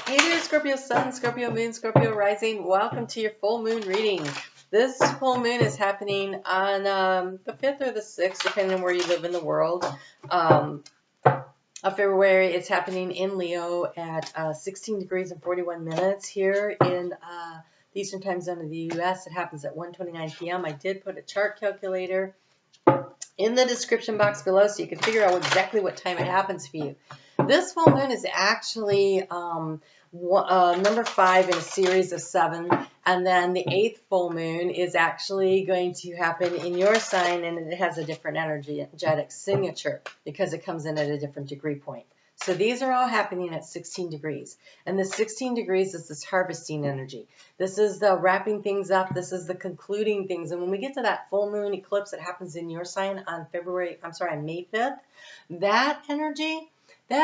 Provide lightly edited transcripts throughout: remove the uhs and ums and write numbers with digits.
Hey there, Scorpio Sun, Scorpio Moon, Scorpio Rising. Welcome to your full moon reading. This full moon is happening on the 5th or the 6th, depending on where you live in the world, of February. It's happening in Leo at 16 degrees and 41 minutes here in the Eastern Time Zone of the U.S. It happens at 1:29 p.m. I did put a chart calculator in the description box below so you can figure out exactly what time it happens for you. This full moon is actually number 5 in a series of 7, and then the 8th full moon is actually going to happen in your sign, and it has a different energetic signature because it comes in at a different degree point. So these are all happening at 16 degrees. And the 16 degrees is this harvesting energy. This is the wrapping things up. This is the concluding things. And when we get to that full moon eclipse that happens in your sign on May 5th, that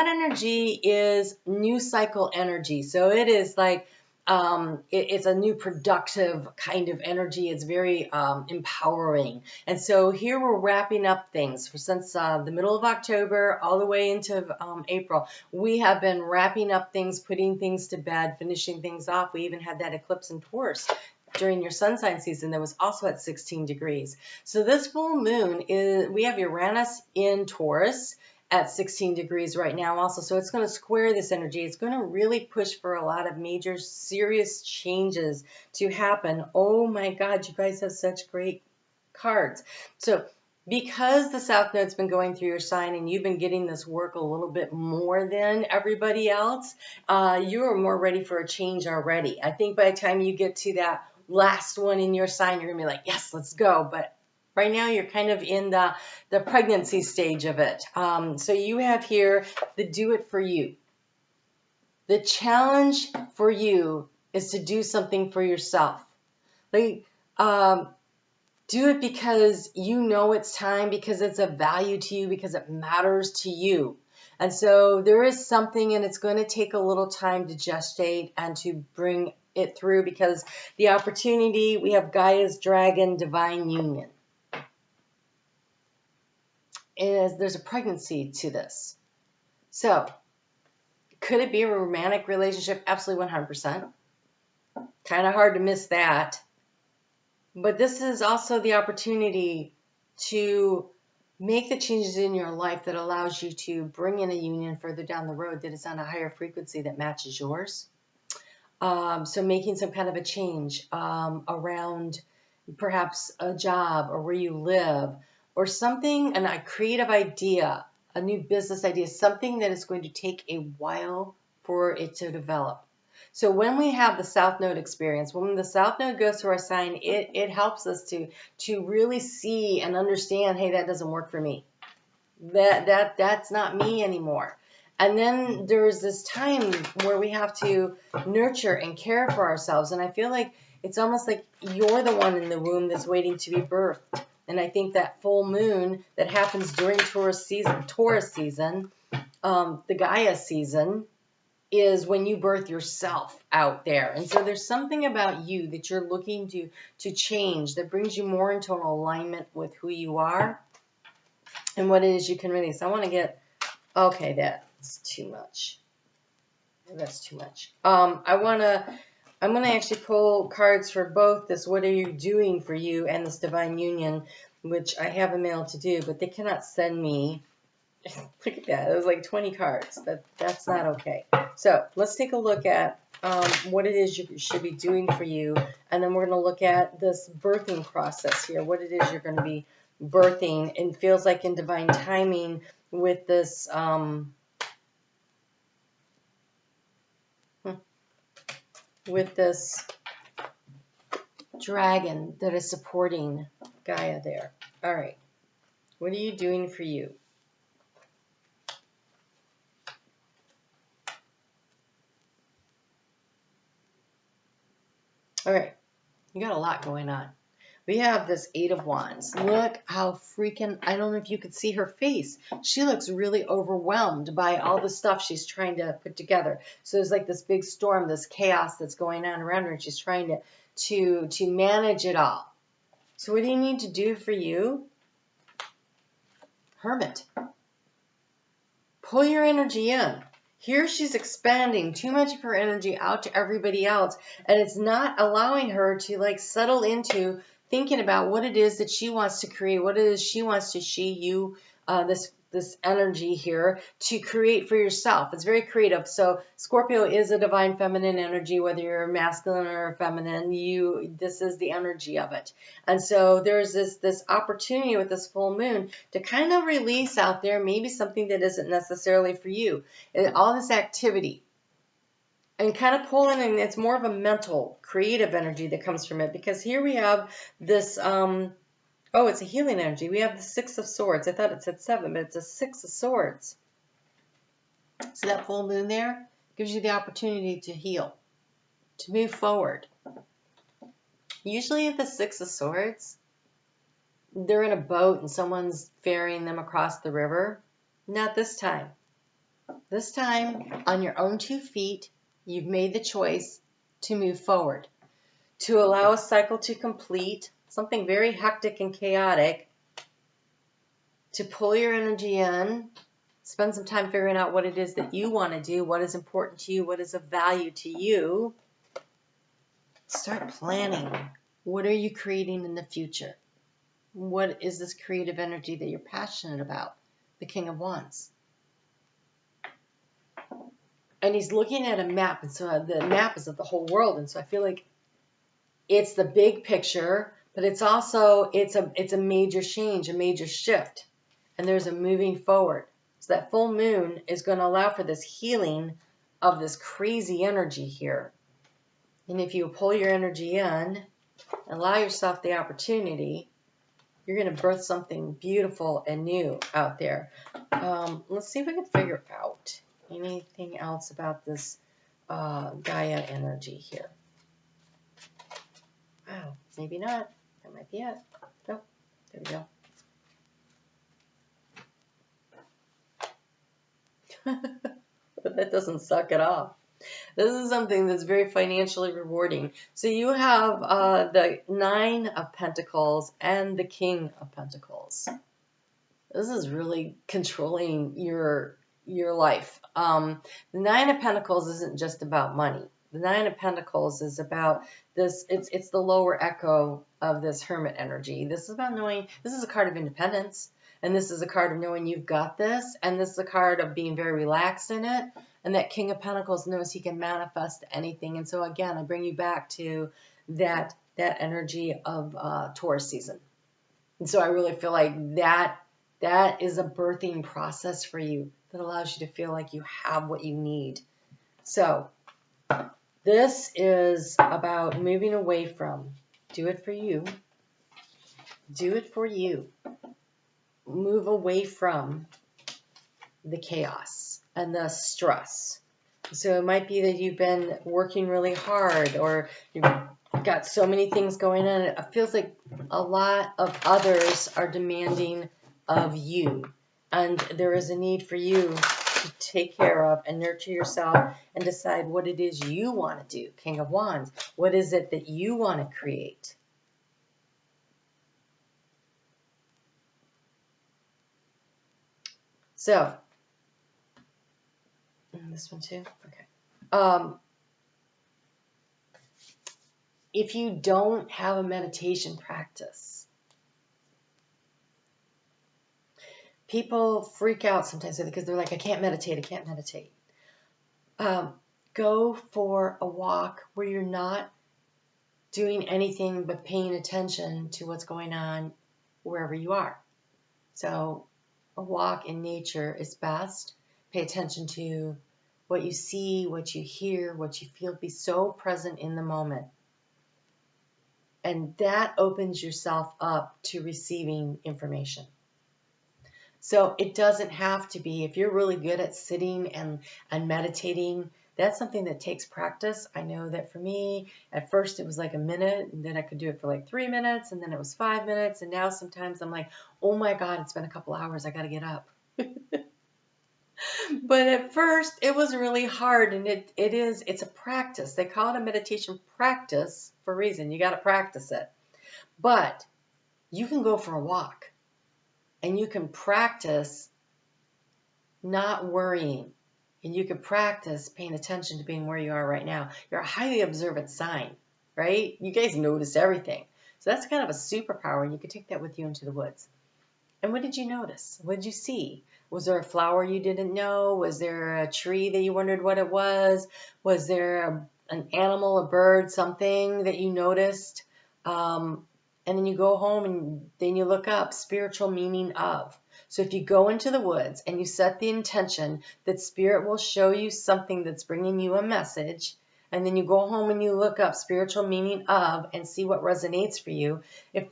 energy is new cycle energy. So it is like, it's a new productive kind of energy. It's very empowering. And so here we're wrapping up things since the middle of October all the way into April. We have been wrapping up things, putting things to bed, finishing things off. We even had that eclipse in Taurus during your sun sign season that was also at 16 degrees. So this full moon we have Uranus in Taurus at 16 degrees right now also. So it's going to square this energy. It's going to really push for a lot of major, serious changes to happen. Oh my God, you guys have such great cards. So because the South Node's been going through your sign and you've been getting this work a little bit more than everybody else, you are more ready for a change already. I think by the time you get to that last one in your sign, you're going to be like, yes, let's go. But right now, you're kind of in the pregnancy stage of it. So you have here the do it for you. The challenge for you is to do something for yourself. Like, do it because you know it's time, because it's of value to you, because it matters to you. And so there is something, and it's going to take a little time to gestate and to bring it through, because the opportunity, we have Gaia's Dragon Divine Union. There's a pregnancy to this. So, could it be a romantic relationship? Absolutely 100%. Kind of hard to miss that. But this is also the opportunity to make the changes in your life that allows you to bring in a union further down the road that is on a higher frequency that matches yours. So making some kind of a change around perhaps a job or where you live, or something, a creative idea, a new business idea, something that is going to take a while for it to develop. So when we have the South Node experience, when the South Node goes through our sign, it helps us to really see and understand, hey, that doesn't work for me. That's not me anymore. And then there's this time where we have to nurture and care for ourselves. And I feel like it's almost like you're the one in the womb that's waiting to be birthed. And I think that full moon that happens during Taurus season, the Gaia season, is when you birth yourself out there. And so there's something about you that you're looking to change that brings you more into an alignment with who you are and what it is you can release. I want to get, okay, that's too much. That's too much. I'm going to actually pull cards for both this what are you doing for you and this divine union, which I have a mail to do, but they cannot send me. Look at that. It was like 20 cards. That's not okay. So let's take a look at what it is you should be doing for you, and then we're going to look at this birthing process here, what it is you're going to be birthing, and feels like in divine timing with this dragon that is supporting Gaia there. All right. What are you doing for you? All right. You got a lot going on. We have this 8 of Wands. Look how freaking, I don't know if you could see her face. She looks really overwhelmed by all the stuff she's trying to put together. So there's like this big storm, this chaos that's going on around her, and she's trying to manage it all. So what do you need to do for you? Hermit. Pull your energy in. Here she's expanding too much of her energy out to everybody else, and it's not allowing her to like settle into thinking about what it is that she wants to create, what it is she wants to this energy here to create for yourself. It's very creative. So Scorpio is a divine feminine energy, whether you're masculine or feminine, this is the energy of it. And so there's this opportunity with this full moon to kind of release out there maybe something that isn't necessarily for you. And all this activity. And kind of pulling in, it's more of a mental, creative energy that comes from it. Because here we have this, oh, it's a healing energy. We have the Six of Swords. I thought it said 7, but it's a Six of Swords. So that full moon there gives you the opportunity to heal, to move forward. Usually at the Six of Swords, they're in a boat and someone's ferrying them across the river. Not this time. This time, on your own 2 feet, you've made the choice to move forward, to allow a cycle to complete, something very hectic and chaotic, to pull your energy in, spend some time figuring out what it is that you want to do, what is important to you, what is of value to you. Start planning. What are you creating in the future? What is this creative energy that you're passionate about? The King of Wands. And he's looking at a map, and so the map is of the whole world, and so I feel like it's the big picture, but it's also it's a major change, a major shift, and there's a moving forward. So that full moon is going to allow for this healing of this crazy energy here. And if you pull your energy in, allow yourself the opportunity, you're going to birth something beautiful and new out there. Let's see if we can figure out anything else about this Gaia energy here. Wow, maybe not. That might be it. Oh, there we go. But that doesn't suck at all. This is something that's very financially rewarding. So you have the 9 of Pentacles and the King of Pentacles. This is really controlling your life. The 9 of Pentacles isn't just about money. The 9 of Pentacles is about this. It's the lower echo of this Hermit energy. This is about knowing. This is a card of independence, and this is a card of knowing you've got this, and this is a card of being very relaxed in it. And that King of Pentacles knows he can manifest anything. And so again, I bring you back to that energy of Taurus season. And so I really feel like that is a birthing process for you that allows you to feel like you have what you need. So this is about moving away from, do it for you. Do it for you. Move away from the chaos and the stress. So it might be that you've been working really hard, or you've got so many things going on. It feels like a lot of others are demanding of you, and there is a need for you to take care of and nurture yourself and decide what it is you want to do. King of Wands, what is it that you want to create? So this one too? Okay. If you don't have a meditation practice, people freak out sometimes because they're like, I can't meditate, I can't meditate. Go for a walk where you're not doing anything but paying attention to what's going on wherever you are. So a walk in nature is best. Pay attention to what you see, what you hear, what you feel. Be so present in the moment. And that opens yourself up to receiving information. So it doesn't have to be, if you're really good at sitting and meditating, that's something that takes practice. I know that for me, at first it was like a minute, and then I could do it for like 3 minutes, and then it was 5 minutes, and now sometimes I'm like, oh my God, it's been a couple hours, I got to get up. But at first it was really hard, and it's a practice. They call it a meditation practice for a reason. You got to practice it. But you can go for a walk, and you can practice not worrying. And you could practice paying attention to being where you are right now. You're a highly observant sign, right? You guys notice everything. So that's kind of a superpower, and you could take that with you into the woods. And what did you notice? What did you see? Was there a flower you didn't know? Was there a tree that you wondered what it was? Was there an animal, a bird, something that you noticed? And then you go home and then you look up spiritual meaning of. So if you go into the woods and you set the intention that spirit will show you something that's bringing you a message, and then you go home and you look up spiritual meaning of and see what resonates for you, if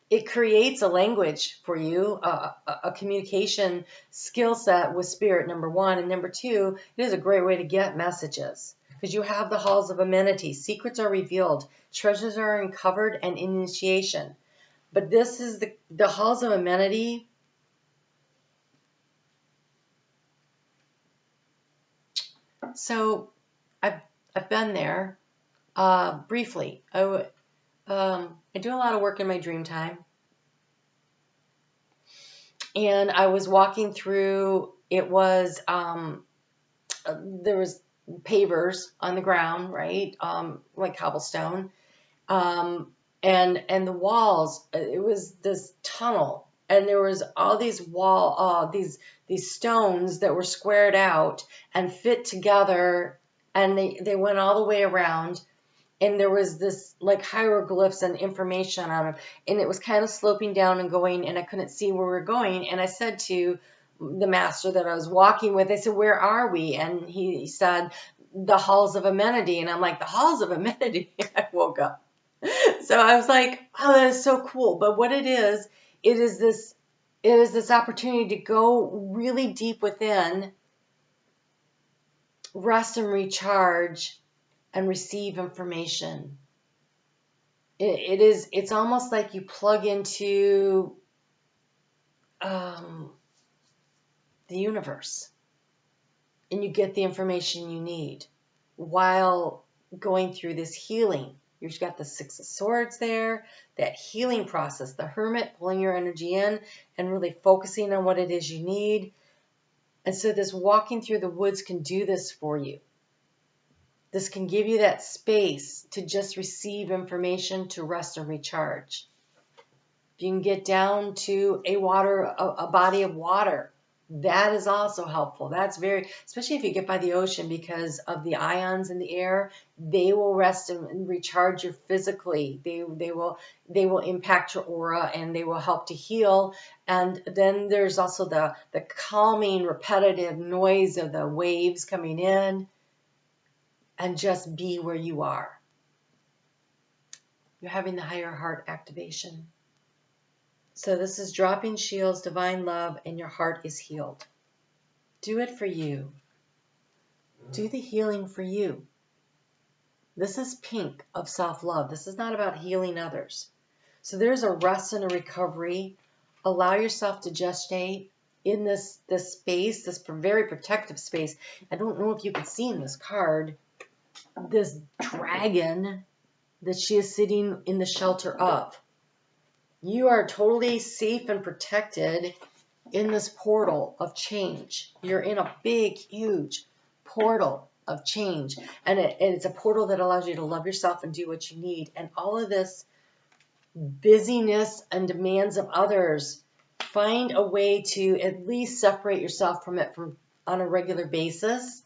it creates a language for you, a communication skill set with spirit, number one. And number two, it is a great way to get messages because you have the halls of amenity. Secrets are revealed. Treasures are uncovered and initiation. But this is the halls of amenity. So I've been there briefly. I do a lot of work in my dream time. And I was walking through, it was, there was pavers on the ground, right? Like cobblestone. And the walls, it was this tunnel. And there was all these these stones that were squared out and fit together. And they went all the way around. And there was this like hieroglyphs and information on them. And it was kind of sloping down and going, and I couldn't see where we were going. And I said to the master that I was walking with, I said, where are we? And he said, the halls of amenity. And I'm like, the halls of amenity? I woke up. So I was like, oh, that is so cool. But what it is this opportunity to go really deep within, rest and recharge, and receive information. It's almost like you plug into the universe and you get the information you need while going through this healing. You've got the Six of Swords there, that healing process, the Hermit pulling your energy in and really focusing on what it is you need. And so this walking through the woods can do this for you. This can give you that space to just receive information, to rest and recharge. You can get down to a body of water. That is also helpful. That's especially if you get by the ocean, because of the ions in the air, they will rest and recharge you physically. They will impact your aura and they will help to heal. And then there's also the calming, repetitive noise of the waves coming in. And just be where you are. You're having the higher heart activation. So this is dropping shields, divine love, and your heart is healed. Do it for you. Do the healing for you. This is pink of self-love. This is not about healing others. So there's a rest and a recovery. Allow yourself to gestate in this space, this very protective space. I don't know if you can see in this card, this dragon that she is sitting in the shelter of. You are totally safe and protected in this portal of change. You're in a big, huge portal of change. And it's a portal that allows you to love yourself and do what you need. And all of this busyness and demands of others, find a way to at least separate yourself from it on a regular basis.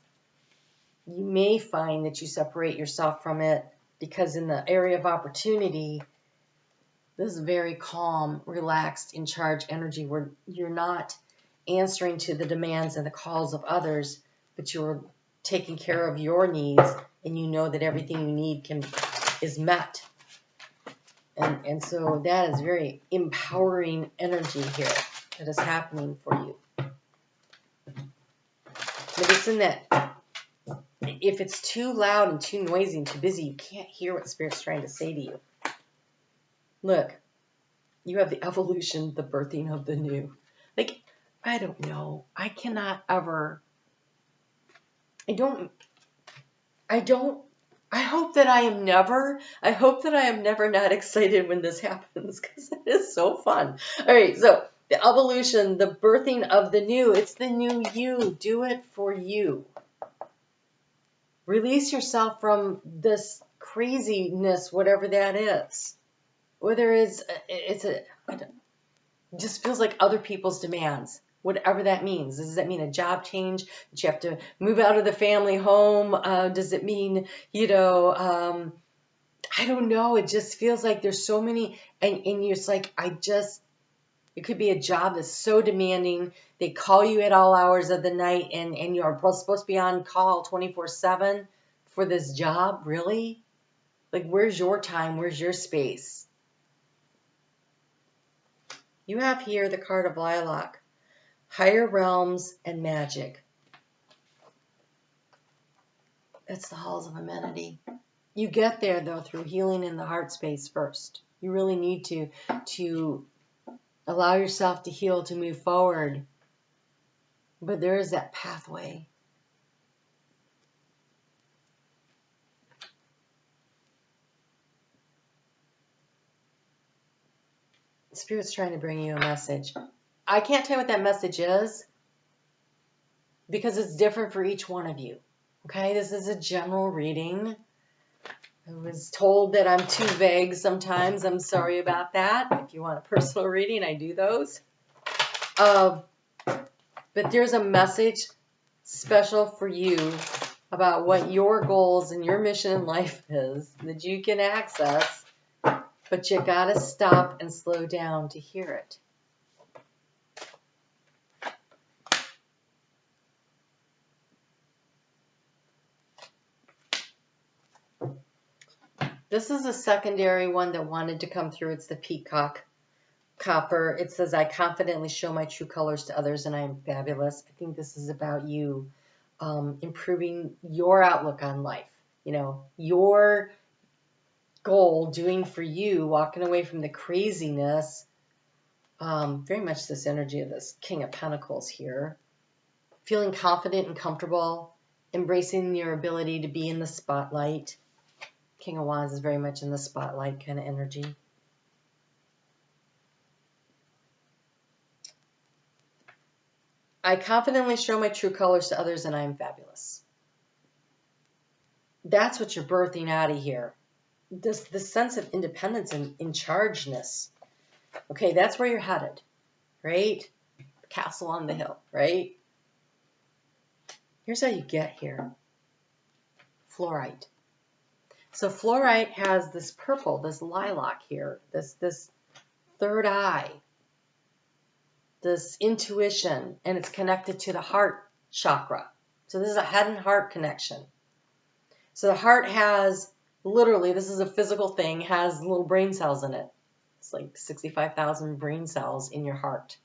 You may find that you separate yourself from it because in the area of opportunity, this is very calm, relaxed, in charge energy where you're not answering to the demands and the calls of others, but you're taking care of your needs and you know that everything you need is met. And so that is very empowering energy here that is happening for you. But it's in that if it's too loud and too noisy and too busy, you can't hear what Spirit's trying to say to you. Look, you have the evolution, the birthing of the new. Like, I don't know. I cannot ever. I hope that I am never not excited when this happens, because it is so fun. All right, so the evolution, the birthing of the new, it's the new you. Do it for you. Release yourself from this craziness, whatever that is. Whether it just feels like other people's demands, whatever that means. Does that mean a job change? That you have to move out of the family home? Does it mean, I don't know. It just feels like there's so many, and you're just like, it could be a job that's so demanding. They call you at all hours of the night, and you're supposed to be on call 24/7 for this job. Really? Like, where's your time? Where's your space? You have here the card of Lilac, higher realms and magic. That's the halls of amenity. You get there, though, through healing in the heart space first. You really need to allow yourself to heal, to move forward. But there is that pathway. Spirit's trying to bring you a message. I can't tell you what that message is because it's different for each one of you. Okay, this is a general reading. I was told that I'm too vague sometimes. I'm sorry about that. If you want a personal reading, I do those. But there's a message special for you about what your goals and your mission in life is that you can access, but you gotta stop and slow down to hear it. This is a secondary one that wanted to come through. It's the peacock copper. It says, I confidently show my true colors to others and I am fabulous. I think this is about you improving your outlook on life. Your goal, doing for you, walking away from the craziness. Very much this energy of this King of Pentacles here. Feeling confident and comfortable, embracing your ability to be in the spotlight. King of Wands is very much in the spotlight kind of energy. I confidently show my true colors to others and I am fabulous. That's what you're birthing out of here. This sense of independence and in chargeness. Okay, that's where you're headed, right? Castle on the hill, right? Here's how you get here. Fluorite. So fluorite has this purple, this lilac here, this third eye, this intuition, and it's connected to the heart chakra. So this is a head and heart connection. So the heart has, literally, this is a physical thing, has little brain cells in it. It's like 65,000 brain cells in your heart.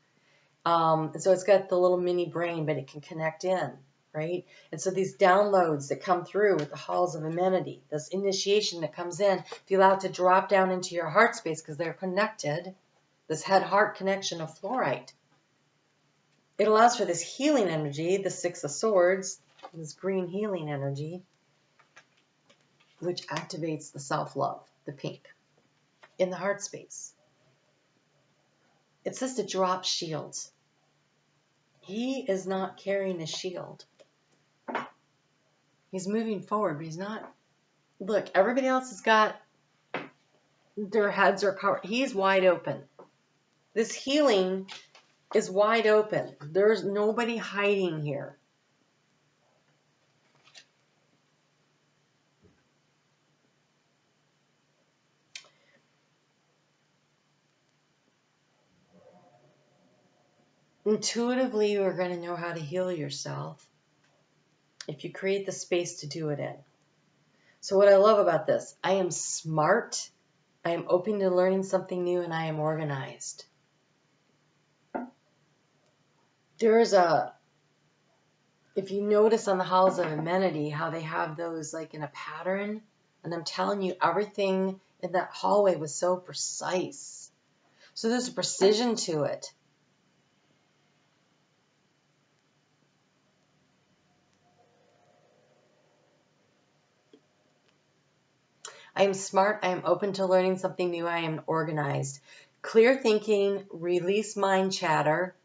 And so it's got the little mini brain, but it can connect in, right? And so these downloads that come through with the halls of amenity, this initiation that comes in, if you allow it to drop down into your heart space because they're connected, this head-heart connection of fluorite, it allows for this healing energy, the Six of Swords, this green healing energy, which activates the self-love, the pink, in the heart space. It says to drop shields. He is not carrying a shield. He's moving forward, but he's not. Look, everybody else has got their heads are covered. He's wide open. This healing is wide open. There's nobody hiding here. Intuitively, you are going to know how to heal yourself if you create the space to do it in. So what I love about this, I am smart, I am open to learning something new, and I am organized. There's if you notice on the halls of amenity, how they have those like in a pattern, and I'm telling you, everything in that hallway was so precise. So there's a precision to it. I am smart. I am open to learning something new. I am organized. Clear thinking, release mind chatter.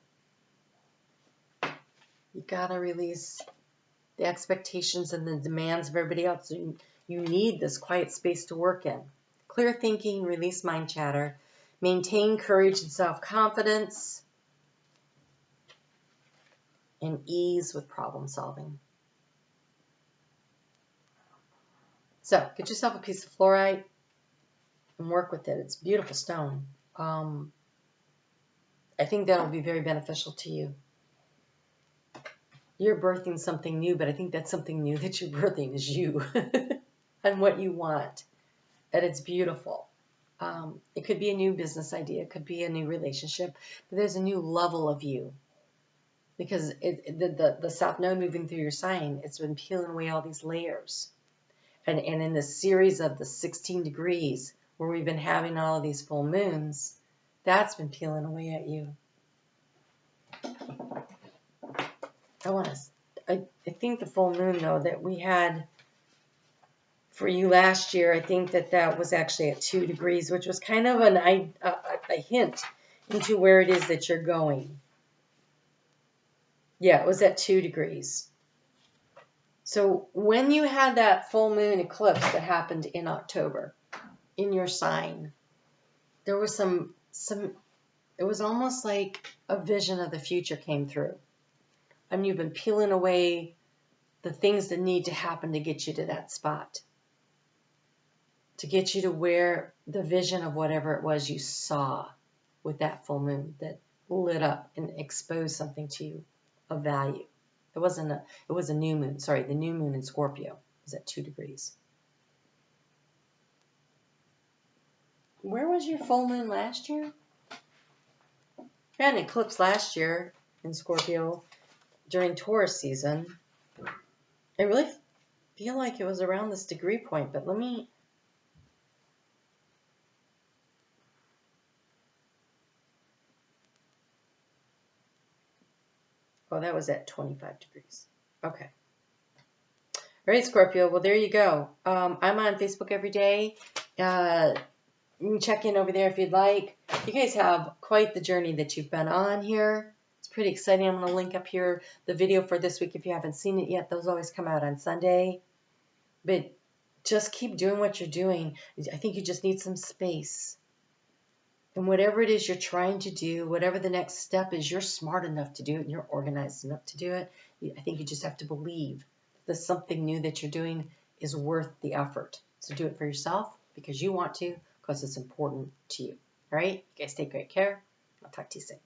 You gotta release the expectations and the demands of everybody else. You need this quiet space to work in. Clear thinking, release mind chatter, maintain courage and self-confidence, and ease with problem solving. So get yourself a piece of fluorite and work with it. It's a beautiful stone. I think that'll be very beneficial to you. You're birthing something new, but I think that's something new that you're birthing is you and what you want. And it's beautiful. It could be a new business idea. It could be a new relationship. But there's a new level of you. Because the South Node moving through your sign, it's been peeling away all these layers. And in this series of the 16 degrees, where we've been having all of these full moons, that's been peeling away at you. I think the full moon, though, that we had for you last year, I think that was actually at 2 degrees, which was kind of a hint into where it is that you're going. Yeah, it was at 2 degrees. So when you had that full moon eclipse that happened in October in your sign, there was some it was almost like a vision of the future came through. And you've been peeling away the things that need to happen to get you to that spot. To get you to where the vision of whatever it was you saw with that full moon that lit up and exposed something to you of value. It was a new moon. Sorry, the new moon in Scorpio was at 2 degrees. Where was your full moon last year? You had an eclipse last year in Scorpio during Taurus season. I really feel like it was around this degree point, but let me... Oh, that was at 25 degrees. Okay. All right, Scorpio. Well, there you go. I'm on Facebook every day. You can check in over there if you'd like. You guys have quite the journey that you've been on here. It's pretty exciting. I'm going to link up here the video for this week if you haven't seen it yet. Those always come out on Sunday. But just keep doing what you're doing. I think you just need some space. And whatever it is you're trying to do, whatever the next step is, you're smart enough to do it and you're organized enough to do it. I think you just have to believe that something new that you're doing is worth the effort. So do it for yourself because you want to, because it's important to you. All right? You guys take great care. I'll talk to you soon.